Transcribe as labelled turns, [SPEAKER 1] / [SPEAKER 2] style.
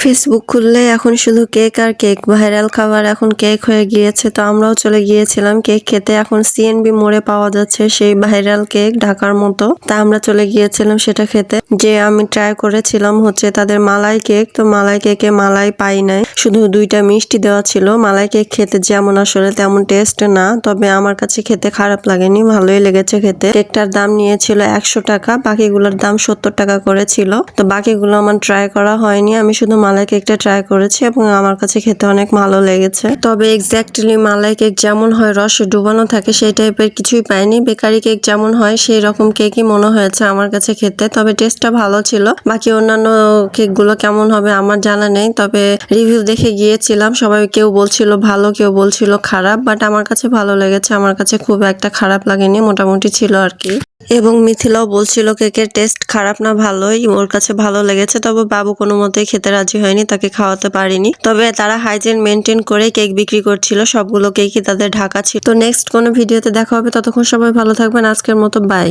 [SPEAKER 1] Facebook খুললে এখন শুধু কেক আর কেক, ভাইরাল খাবার এখন কেক হয়ে গিয়েছে। তো আমরাও চলে গিয়েছিলাম কেক খেতে। এখন সিএনবি মোড়ে পাওয়া যাচ্ছে সেই ভাইরাল কেক ঢাকার মতো। তা আমরা চলে গিয়েছিলাম সেটা খেতে। যে আমি ট্রাই করেছিলাম হচ্ছে তাদের মালাই কেক। তো মালাই কেকে মালাই পাই নাই, শুধু 2টা মিষ্টি দেওয়া ছিল। মালাই কেক খেতে যেমন আসলে তেমন টেস্ট না, তবে আমার কাছে খেতে খারাপ লাগেনি, ভালোই লেগেছে খেতে। কেকটার দাম নিয়েছিল 100 টাকা, বাকিগুলোর দাম 70 টাকা করে ছিল। তো বাকিগুলো আমার ট্রাই করা হয়নি, আমি শুধু মালাই কেকটা ট্রাই করেছি এবং আমার কাছে খেতে অনেক ভালো লেগেছে। তবে এক্স্যাক্টলি মালাই কেক যেমন হয় রসে ডুবানো থাকে সেই টাইপের কিছুই পাইনি। বেকারি কেক যেমন হয় সেই রকম কেকই মনে হয়েছে আমার কাছে খেতে। তবে টেস্টটা ভালো ছিল। বাকি অন্যান্য কেকগুলো কেমন হবে আমার জানা নেই, তবে রিভিউ দেখে গিয়েছিলাম। সবাই কেউ বলছিল ভালো, কেউ বলছিল খারাপ, বাট আমার কাছে ভালো লেগেছে। আমার কাছে খুব একটা খারাপ লাগেনি, মোটামুটি ছিল আর কি। এবং মিথিলাও বলছিল কেকের টেস্ট খারাপ না ভালোই, ওর কাছে ভালো লেগেছে। তবে বাবু কোনো মতেই খেতে রাজি হয়নি, তাকে খাওয়াতে পারিনি। তবে তারা হাইজিন মেনটেন করে কেক বিক্রি করছিল, সবগুলো কেকই তাদের ঢাকা ছিল। তো নেক্সট কোনো ভিডিওতে দেখা হবে, ততক্ষণ সবাই ভালো থাকবেন। আজকের মতো বাই।